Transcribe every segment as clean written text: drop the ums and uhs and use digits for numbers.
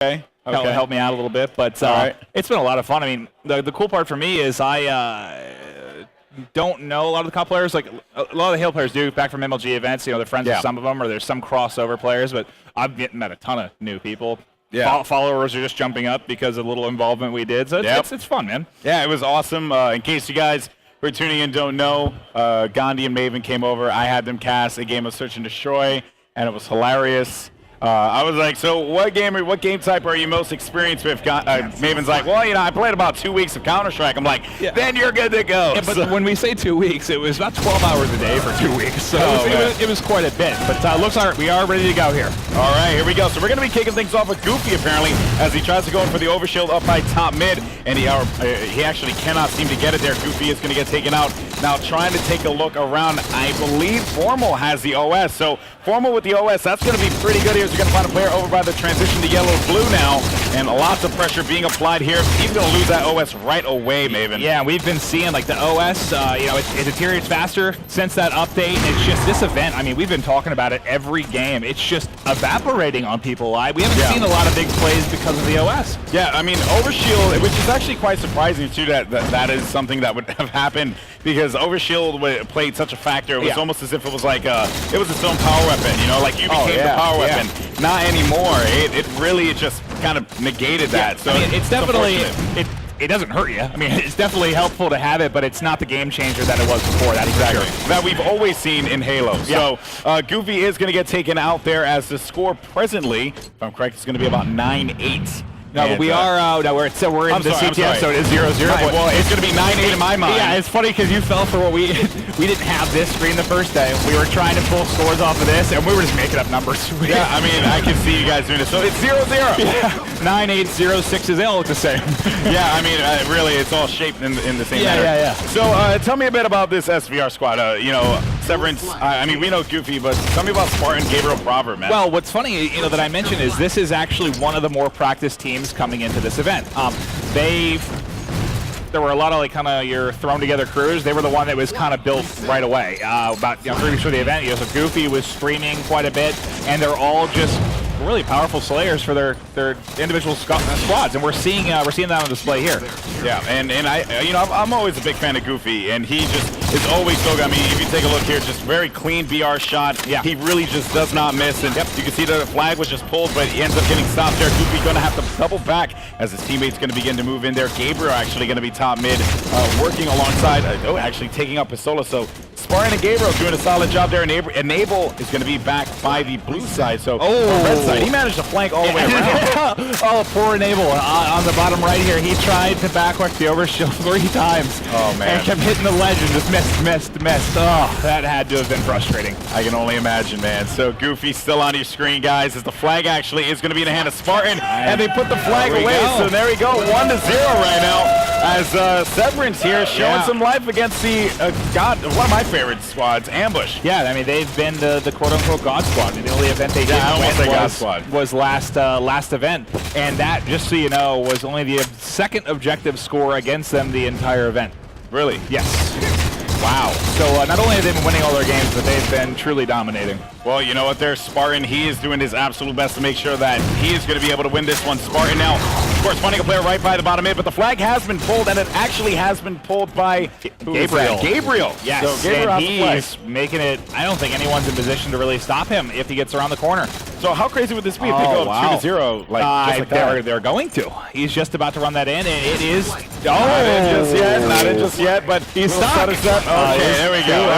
Okay. Help me out a little bit. But it's been a lot of fun. I mean, the cool part for me is I don't know a lot of the comp players. Like a lot of the Halo players do back from MLG events. You know, they're friends with some of them, or there's some crossover players. But I've met a ton of new people. Yeah. Followers are just jumping up because of the little involvement we did. So it's fun, man. Yeah, it was awesome. In case you guys who are tuning in don't know, Gandhi and Maven came over. I had them cast a game of Search and Destroy, and it was hilarious. I was like, so what game type are you most experienced with? Maven's like, well, you know, I played about 2 weeks of Counter-Strike. I'm like, then you're good to go. Yeah, but when we say 2 weeks, it was about 12 hours a day for 2 weeks. So it was quite a bit. But looks like we are ready to go here. All right, here we go. So we're going to be kicking things off with Goofy, apparently, as he tries to go in for the overshield up by top mid. And he actually cannot seem to get it there. Goofy is going to get taken out. Now trying to take a look around. I believe Formal has the OS. So Formal with the OS, that's going to be pretty good here. You're going to find a player over by the transition to yellow-blue now, and lots of pressure being applied here. He's going to lose that OS right away, Maven. Yeah, we've been seeing like the OS, you know, it deteriorates faster since that update. It's just this event. I mean, we've been talking about it every game. It's just evaporating on people. We haven't seen a lot of big plays because of the OS. Yeah, I mean, Overshield, which is actually quite surprising too that is something that would have happened, because Overshield played such a factor. It was almost as if it was like it was its own power weapon. You know, like you became the power weapon. Not anymore. It really just kind of negated that. So I mean, it's definitely it doesn't hurt you. I mean, it's definitely helpful to have it, but it's not the game changer that it was before. That's exactly that we've always seen in Halo. So Goofy is going to get taken out there, as the score presently, if I'm correct, is going to be about 9-8. No, but we are. No, we're in the CTF, so it is 0-0. Well, it's going to be 9-8 in my mind. Yeah, it's funny because you fell for what we didn't have this screen the first day. We were trying to pull scores off of this, and we were just making up numbers. Yeah, I mean, I can see you guys doing it. So it's 0-0. Yeah, 9-8, 0-6 they all look the same. Yeah, I mean, really, it's all shaped in the same manner. Yeah. So tell me a bit about this SVR squad. You know, Severance. I mean, we know Goofy, but tell me about Spartan, Gabriel, Proverb, man. Well, what's funny, you know, that I mentioned is this is actually one of the more practiced teams coming into this event. There were a lot of like kind of your thrown together crews. They were the one that was kind of built right away. About 3 weeks before the event, you know, so Goofy was streaming quite a bit, and they're all just really powerful slayers for their individual squads, and we're seeing that on display here. Yeah, and I'm always a big fan of Goofy, and he just is always so good. I mean, if you take a look here, just very clean BR shot. Yeah, he really just does not miss, and you can see the flag was just pulled, but he ends up getting stopped there. Goofy going to have to double back as his teammates going to begin to move in there. Gabriel actually going to be top mid, working alongside. Actually taking up his solo. So Spartan and Gabriel doing a solid job there. Enable is going to be back by the blue side. So red side, he managed to flank all the way around. Oh, poor Enable on the bottom right here. He tried to backwork the overshield 3 times. Oh man! And kept hitting the ledge and just missed. Oh, that had to have been frustrating. I can only imagine, man. So Goofy still on your screen, guys, as the flag actually is going to be in the hand of Spartan, and they put the flag away. So there we go, 1-0 right now. As Severance here showing some life against the one of my favorite squads, Ambush. Yeah, I mean they've been the quote-unquote God Squad. The only event they did was last event, and that, just so you know, was only the second objective score against them the entire event. Really? Yes. Wow. So not only have they been winning all their games, but they've been truly dominating. Well, you know what, there's Spartan. He is doing his absolute best to make sure that he is going to be able to win this one. Spartan now, of course, finding a player right by the bottom mid, but the flag has been pulled, and it actually has been pulled by Gabriel. Yes, so Gabriel and he's making it. I don't think anyone's in position to really stop him if he gets around the corner. So how crazy would this be if they go up 2-0? Just like that? They're going to. He's just about to run that in, and it is. Not in just yet, but he's stuck. Okay, there we go.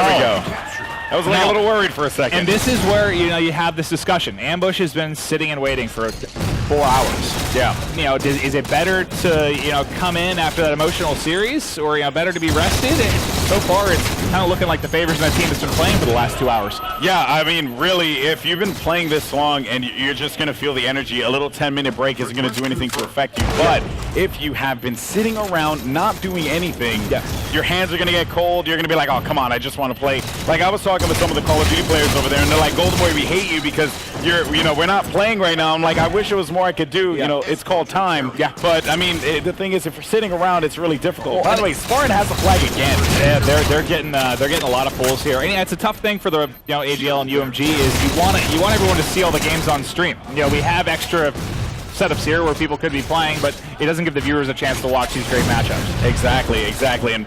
I was like a little worried for a second. And this is where you have this discussion. Ambush has been sitting and waiting for 4 hours. Yeah. You know, is it better to come in after that emotional series, or better to be rested? And so far, it's kind of looking like the favors in that team that's been playing for the last 2 hours. Yeah, I mean, really, if you've been playing this long and you're just going to feel the energy, a little 10-minute break isn't going to do anything to affect you. But if you have been sitting around not doing anything, your hands are going to get cold. You're going to be like, oh, come on, I just want to play. Like I was talking with some of the Call of Duty players over there, and they're like, Golden Boy, we hate you because we're not playing right now. I'm like, I wish there was more I could do. You know, it's called time. Yeah. But I mean, the thing is, if you're sitting around, it's really difficult. By the way, Spartan has the flag again. Yeah, they're getting a lot of pulls here. And it's a tough thing for the AGL and UMG is you want everyone to see all the games on stream. We have extra setups here where people could be playing, but it doesn't give the viewers a chance to watch these great matchups. Exactly, exactly. And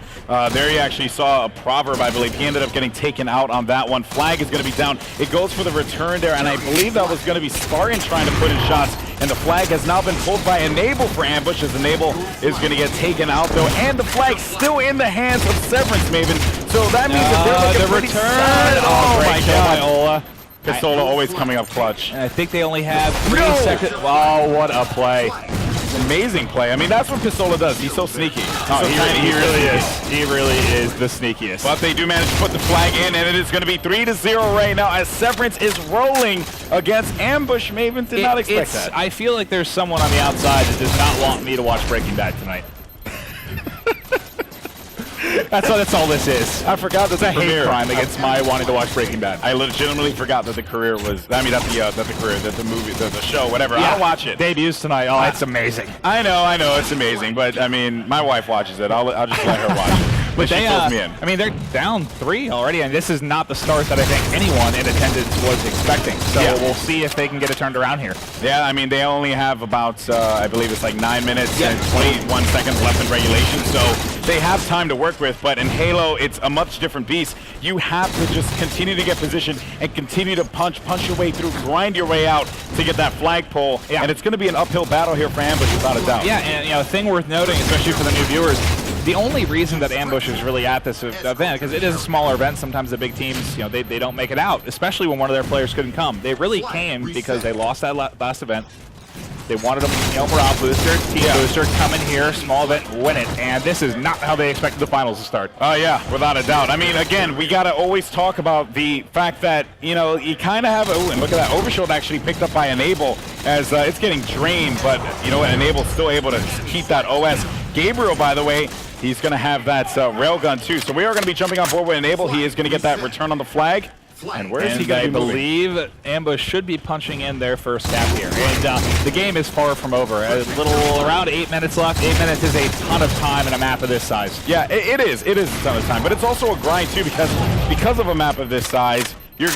there you actually saw a proverb, I believe. He ended up getting taken out on that one. Flag is going to be down. It goes for the return there, and I believe that was going to be Spartan trying to put in shots, and the flag has now been pulled by Enable for ambush, as Enable is going to get taken out, though, and the flag still in the hands of Severance, Maven. So that means that they're looking the pretty return. solid. Oh, my God. Ola. Pistola always coming up clutch. And I think they only have 3 seconds. Oh, what a play. Amazing play. I mean, that's what Pistola does. He's so sneaky. He really is. He really is the sneakiest. But they do manage to put the flag in, and it is going to be 3-0 right now as Severance is rolling against Ambush. Maven did not expect that. I feel like there's someone on the outside that does not want me to watch Breaking Bad tonight. That's all this is. I forgot that it's a hate crime against my wanting to watch Breaking Bad. I legitimately forgot that the career was. I mean, that the movie, the show, whatever. Yeah. I'll watch it. Debuts tonight. Oh, it's amazing. I know, it's amazing. But I mean, my wife watches it. I'll just let her watch it. But she fills me in. I mean, they're down 3 already, and this is not the start that I think anyone in attendance was expecting. So we'll see if they can get it turned around here. Yeah, I mean, they only have about, I believe it's like 9 minutes and 21 seconds left in regulation, so they have time to work with. But in Halo, it's a much different beast. You have to just continue to get position and continue to punch your way through, grind your way out to get that flagpole. Yeah. And it's going to be an uphill battle here for Ambush, without a doubt. Yeah, and a thing worth noting, especially for the new viewers, the only reason that Ambush is really at this event, because it is a smaller event, sometimes the big teams, they don't make it out, especially when one of their players couldn't come. They really came because they lost that last event. They wanted them, morale booster, team booster, come in here, small event, win it, and this is not how they expected the finals to start. Yeah, without a doubt. I mean, again, we got to always talk about the fact that, you kind of have, and look at that, Overshield actually picked up by Enable as it's getting drained, but, Enable's still able to keep that OS. Gabriel, by the way, he's going to have that railgun too, so we are going to be jumping on board with Enable. He is going to get that return on the flag. And where is he going to be moving? I believe Ambush should be punching in their first cap here. And the game is far from over. Around 8 minutes left. 8 minutes is a ton of time in a map of this size. Yeah, it is. It is a ton of time. But it's also a grind, too, because of a map of this size. You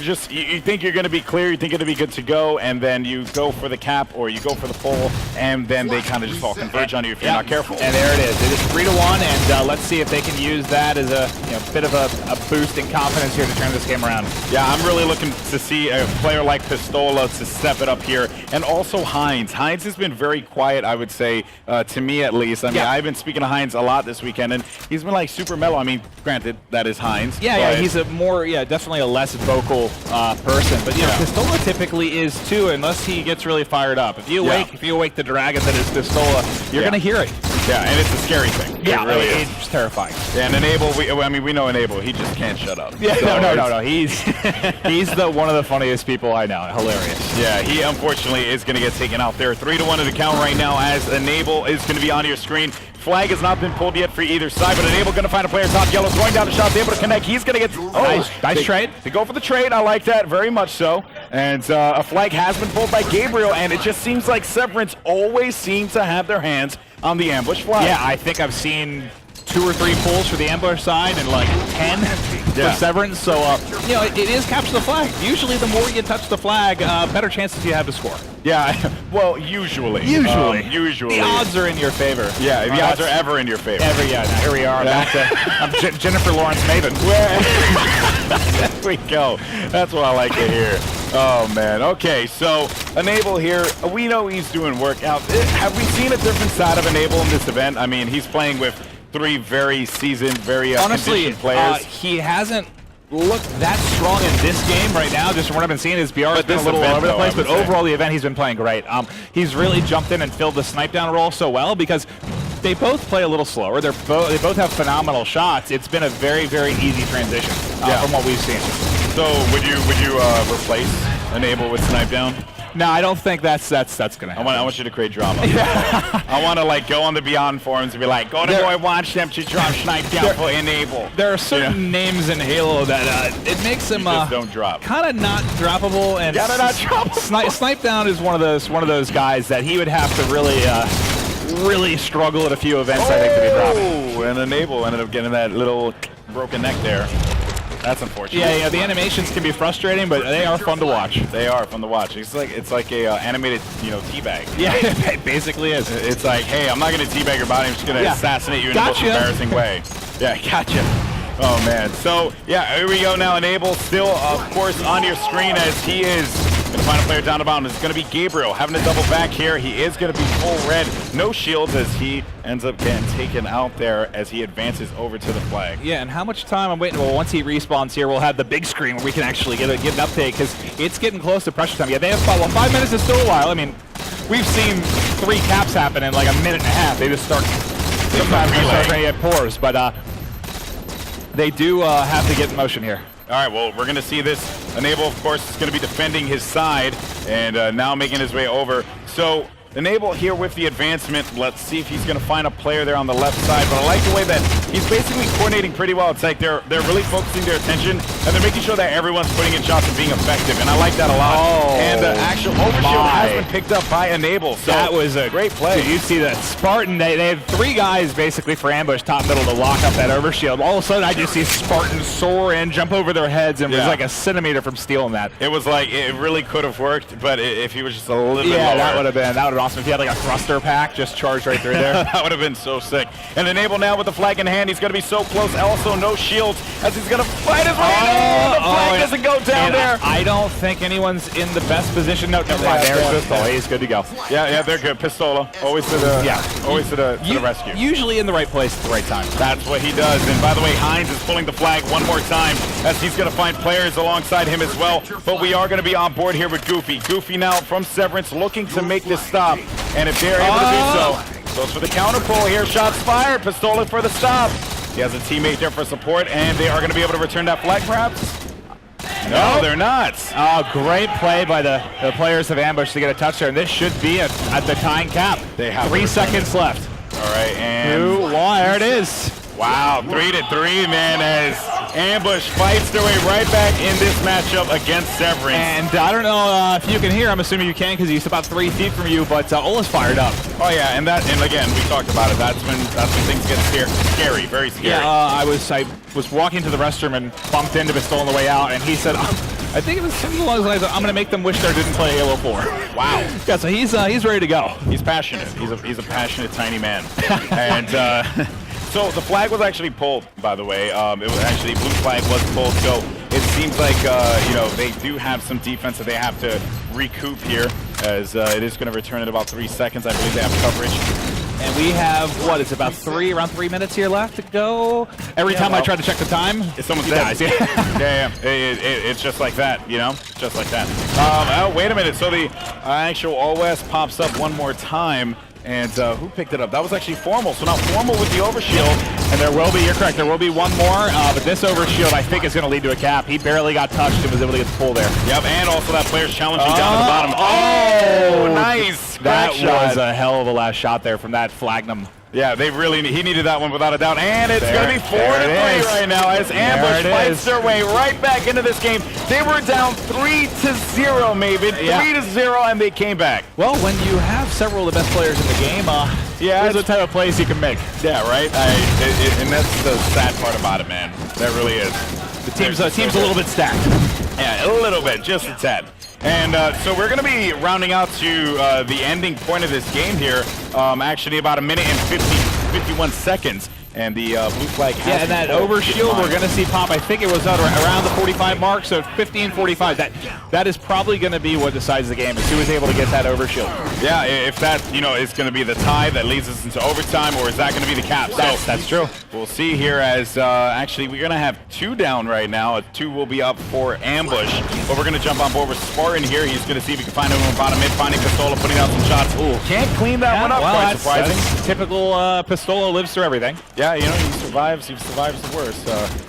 think you're going to be clear, you think it'll be good to go, and then you go for the cap or you go for the pole, and then they kind of just all converge on you if you're not careful. And there it is. It is 3-1, and let's see if they can use that as a bit of a boost in confidence here to turn this game around. Yeah, I'm really looking to see a player like Pistola to step it up here, and also Heinz. Heinz has been very quiet, I would say, to me at least. I mean, I've been speaking to Heinz a lot this weekend, and he's been like super mellow. I mean, granted, that is Heinz. Yeah, he's a more, definitely a less vocal person, but Pistola typically is too, unless he gets really fired up. If you awake the dragon that is Pistola, you're gonna hear it. Yeah, and it's a scary thing. Yeah, it really is. It's terrifying. Yeah, and Enable, we know Enable. He just can't shut up. Yeah, so no. He's one of the funniest people I know. Hilarious. Yeah, he unfortunately is gonna get taken out there. 3-1 to the count right now as Enable is gonna be on your screen. Flag has not been pulled yet for either side, but Enable going to find a player top. Yellow's going down the shot, able to connect. He's going to get... nice trade. They go for the trade. I like that very much so. And a flag has been pulled by Gabriel, and it just seems like Severance always seems to have their hands on the ambush flag. Yeah, I think I've seen 2 or 3 pulls for the ambush side and like 10 for Severance. So, it is capture the flag. Usually the more you touch the flag, better chances you have to score. Yeah, well, usually. Usually. The odds are in your favor. Yeah, the odds are ever in your favor. Now here we are. Back to Jennifer Lawrence Maven. There we go. That's what I like to hear. Oh, man. Okay, so Enable here, we know he's doing work out. Have we seen a different side of Enable in this event? I mean, he's playing with 3 very seasoned, very conditioned players. He hasn't looked that strong in this game right now. Just from what I've been seeing, his BR has been a little all over the place, but overall the event he's been playing great. He's really jumped in and filled the snipe down role so well because they both play a little slower. They both have phenomenal shots. It's been a very, very easy transition from what we've seen. So would you replace Enable with snipe down? No, I don't think that's gonna happen. I want you to create drama. I want to go on the Beyond forums and be like, go to boy, watch them to drop snipe down for Enable. There are certain names in Halo that it makes them don't drop. Kind of not droppable, and snipe down is one of those guys that he would have to really struggle at a few events. I think to be dropping. And Enable ended up getting that little broken neck there. That's unfortunate. Yeah, the animations can be frustrating, but they are fun to watch. They are fun to watch. It's like a animated, teabag. Yeah, it basically is. It's like, hey, I'm not going to teabag your body. I'm just going to assassinate you in the most embarrassing way. Yeah, gotcha. Oh, man. So, yeah, here we go now. Enable still, of course, on your screen as he is going to find a player down the bottom. It's going to be Gabriel having to double back here. He is going to be full red. No shields as he ends up getting taken out there as he advances over to the flag. Yeah, and how much time I'm waiting? Well, once he respawns here, we'll have the big screen where we can actually get an update because it's getting close to pressure time. Yeah, they have 5 minutes is still a while. I mean, we've seen 3 caps happen in like a minute and a half. They just start ready at pours, but they do have to get in motion here. All right, well, we're going to see this. Enable, of course, is going to be defending his side and now making his way over. So Enable here with the advancement. Let's see if he's going to find a player there on the left side. But I like the way that he's basically coordinating pretty well. It's like they're really focusing their attention, and they're making sure that everyone's putting in shots and being effective. And I like that a lot. Oh, and the actual overshield has been picked up by Enable. So that was a great play. Did you see that Spartan? They had 3 guys basically for ambush, top, middle, to lock up that overshield. All of a sudden, I just see Spartan soar in, jump over their heads, and was like a centimeter from stealing that. It was like, it really could have worked, but if he was just a little bit lower. that would have been awesome. If he had like a thruster pack, just charged right through there. That would have been so sick. And Enable now with the flag in hand. He's going to be so close. Also, no shields as he's going to fight his way. The flag doesn't go down there. I don't think anyone's in the best position. No, never mind. There's Pistola. He's good to go. Yeah, they're good. Pistola. Always to the rescue. Usually in the right place at the right time. That's what he does. And by the way, Hines is pulling the flag one more time as he's going to find players alongside him as well. But we are going to be on board here with Goofy. Goofy now from Severance looking to make this stop. And if they're able to do so, goes for the counter pull here. Shots fired. Pistola for the stop. He has a teammate there for support, and they are going to be able to return that flag, perhaps? No, they're not. Oh, great play by the players of Ambush to get a touchdown. This should be at the tying cap. They have 3 seconds left. All right, and 2-1. There it is. Wow, 3-3, man, as Ambush fights their way right back in this matchup against Severance. And I don't know if you can hear. I'm assuming you can because he's about 3 feet from you. But Ola's fired up. Oh yeah, and again we talked about it. That's when things get scary, very scary. Yeah, I was walking to the restroom and bumped into Pistola on the way out, and he said, I think it was something along the lines of, I'm going to make them wish they didn't play Halo 4. Wow. Yeah, so he's ready to go. He's passionate. He's a passionate tiny man. And. So the flag was actually pulled, by the way. It was actually blue flag was pulled. So it seems like they do have some defense that they have to recoup here, as it is going to return in about 3 seconds. I believe they have coverage. And we have it's about around 3 minutes here left to go. Every time I try to check the time, someone's dead. Yeah. It's just like that, just like that. Oh, wait a minute. So the actual OS pops up one more time. And who picked it up? That was actually Formal. So now Formal with the overshield. And there will be, you're correct, there will be one more. But this overshield, I think, is going to lead to a cap. He barely got touched and was able to get the pull there. Yep, and also that player's challenging down to the bottom. Oh, nice. That was a hell of a last shot there from that Flagnum. Yeah, he needed that one without a doubt. And it's going to be 4-3 right now as Ambush fights their way right back into this game. They were down 3-0, Maven. 3-0, and they came back. Well, when you have several of the best players in the game, there's the type of plays you can make. Yeah, right? And that's the sad part about it, man. That really is. The team's a little bit stacked. Yeah, a little bit, just a tad. And so we're going to be rounding out to the ending point of this game here. Actually, about 1 minute and 51 seconds. And the blue flag has and that overshield we're going to see pop. I think it was around the 45 mark, so 15-45. That is probably going to be what decides the game, is who is able to get that overshield. Yeah, if that is going to be the tie that leads us into overtime, or is that going to be the cap? That's true. We'll see here as actually we're going to have 2 down right now. 2 will be up for Ambush. But we're going to jump on board with Spartan here. He's going to see if he can find him in bottom mid, finding Pistola, putting out some shots. Ooh, can't clean that one up, quite surprising. That's typical Pistola lives through everything. Yeah, he survives the worst.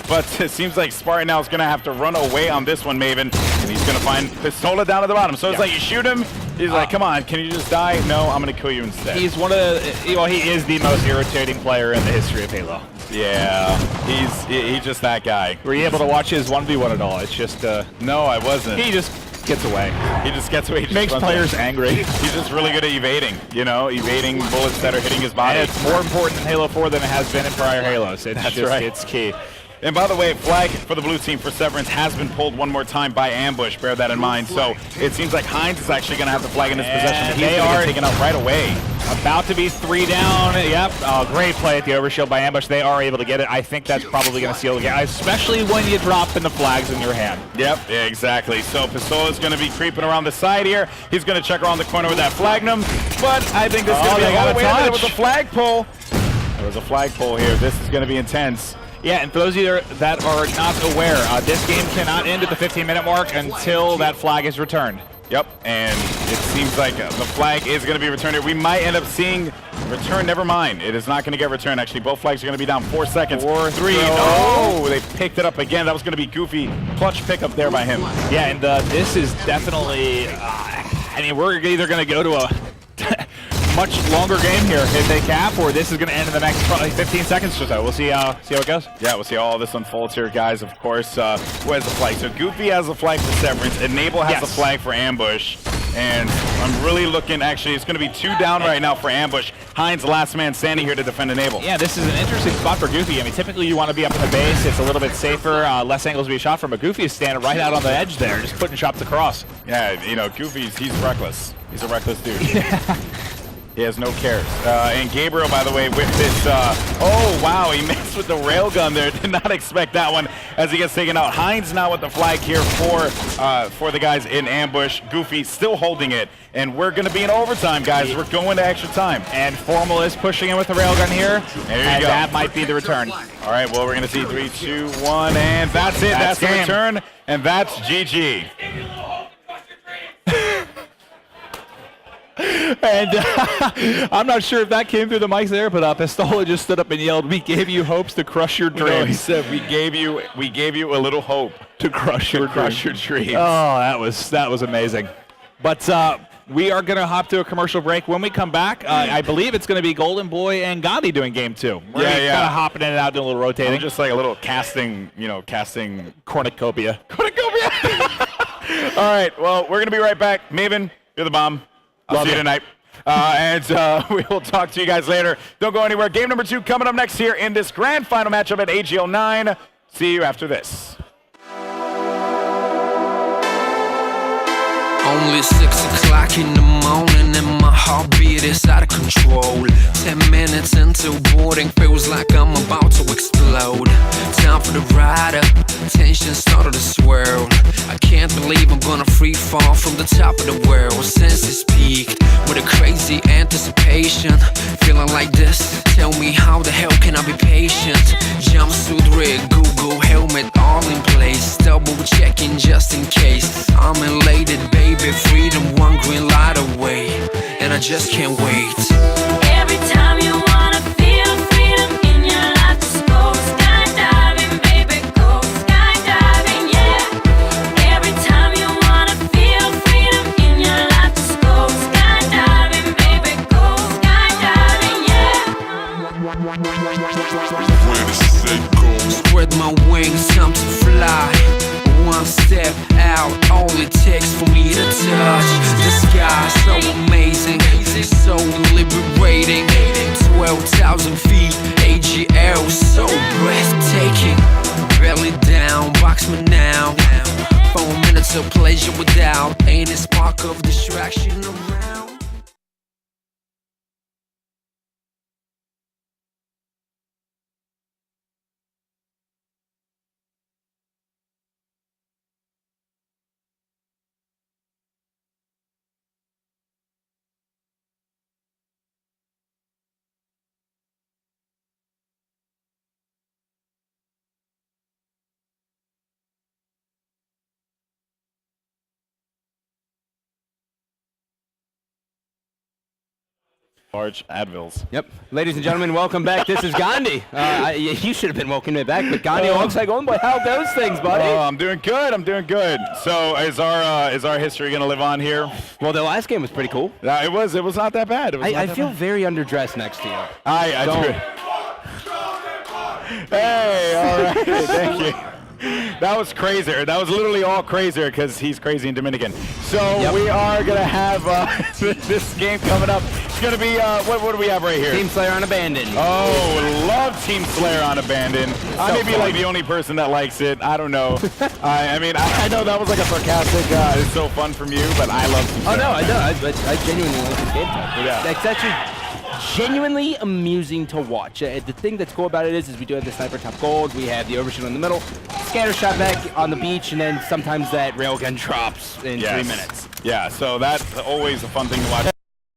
But it seems like Spartan now is going to have to run away on this one, Maven. And he's going to find Pistola down at the bottom. So it's like you shoot him, he's like, come on, can you just die? No, I'm going to kill you instead. He's he is the most irritating player in the history of Halo. Yeah, he's just that guy. Were you able to watch his 1v1 at all? It's just... no, I wasn't. He just gets away. He just gets away. He makes players angry. He's just really good at evading, evading bullets that are hitting his body. And it's more important in Halo 4 than it has been in prior Halos. It's key. And by the way, flag for the blue team for Severance has been pulled one more time by Ambush. Bear that in mind. So it seems like Hines is actually going to have the flag in his possession. But he's going to get taken out right away. About to be 3 down. Yep. Great play at the overshield by Ambush. They are able to get it. I think that's probably going to seal the game, especially when you're dropping the flags in your hand. Yep, yeah, exactly. So Pistola's going to be creeping around the side here. He's going to check around the corner with that Flagnum. But I think this is going to be there was a flagpole. There was a flagpole here. This is going to be intense. Yeah, and for those of you that are not aware, this game cannot end at the 15-minute mark until that flag is returned. Yep, and it seems like the flag is going to be returned here. We might end up seeing return. Never mind. It is not going to get returned, actually. Both flags are going to be down 4 seconds. 4, 3. Oh, they picked it up again. That was going to be goofy. Clutch pickup there by him. Yeah, and this is definitely, I mean, we're either going to go to a much longer game here if they cap, or this is going to end in the next probably 15 seconds or so. We'll see how it goes. Yeah, we'll see how all this unfolds here, guys. Of course, who has the flag? So Goofy has the flag for Severance. Enable has the flag for Ambush. And I'm really looking, actually, it's going to be 2 down right now for Ambush. Hines, last man standing here to defend Enable. Yeah, this is an interesting spot for Goofy. I mean, typically you want to be up in the base. It's a little bit safer, less angles to be shot from, but Goofy is standing right out on the edge there, just putting shots across. Yeah, you know, he's reckless. He's a reckless dude. He has no cares. And Gabriel, by the way, with this, oh wow, he missed with the railgun there. Did not expect that one as he gets taken out. Hines now with the flag here for the guys in Ambush. Goofy still holding it. And we're going to be in overtime, guys. We're going to extra time. And Formal is pushing in with the railgun here. There you and go. That might be the return. All right, well, we're going to see 3, 2, 1, and that's it. That's the return, and that's GG. And I'm not sure if that came through the mics there, but Pistola just stood up and yelled, "We gave you hopes to crush your dreams." No, he said, "We gave you a little hope to crush your dreams." Oh, that was amazing. But we are going to hop to a commercial break. When we come back, I believe it's going to be Golden Boy and Gandhi doing game 2. We're kind of hopping in and out, doing a little rotating. I'm just like a little casting cornucopia. All right, well, we're going to be right back. Maven, you're the bomb. I'll see you tonight. And we will talk to you guys later. Don't go anywhere. Game number 2 coming up next here in this grand final matchup at AGL 9. See you after this. Only 6 o'clock in the morning and my heartbeat is out of control. 10 minutes until boarding, feels like I'm about to explode. Time for the ride up, tension started to swirl. I can't believe I'm gonna free fall from the top of the world. Senses peaked with a crazy anticipation. Feeling like this, tell me how the hell can I be patient? Jumpsuit rig, Google helmet all in place. Double checking just in case. I'm elated, baby, freedom one green light away. And I just can't wait. Every time you wanna feel freedom in your life, just go skydiving, baby, go skydiving, yeah. Every time you wanna feel freedom in your life, just go skydiving, baby, go skydiving, yeah. Spread my wings, time to fly. One step out, all it takes for me to touch the sky. So amazing, so liberating. 12,000 feet, AGL, so breathtaking. Belly down, box me now. 4 minutes of pleasure without any spark of distraction around. Large Advils. Yep. Ladies and gentlemen, welcome back. This is Gandhi. You should have been welcoming me back, but Gandhi looks like Golden Boy. How goes things, buddy? Oh, I'm doing good. So is our history going to live on here? Well, the last game was pretty cool. It was not that bad. I feel very underdressed next to you. I do. Hey, all right. Thank you. That was crazier. That was literally all crazier because he's crazy and Dominican. So we are going to have this game coming up. it's going to be, what do we have right here? Team Slayer on Abandon. Oh, love Team Slayer on Abandon. I may be like the only person that likes it. I don't know. I mean, I know that was like a sarcastic, it's so fun from you, but I love Team Slayer. Oh, no, I know. I genuinely like this game type. Yeah. It's actually genuinely amusing to watch. The thing that's cool about it is we do have the Sniper Top Gold, we have the Overshoot in the middle, scatter shot back on the beach, and then sometimes that railgun drops in 3 minutes. Yeah, so that's always a fun thing to watch.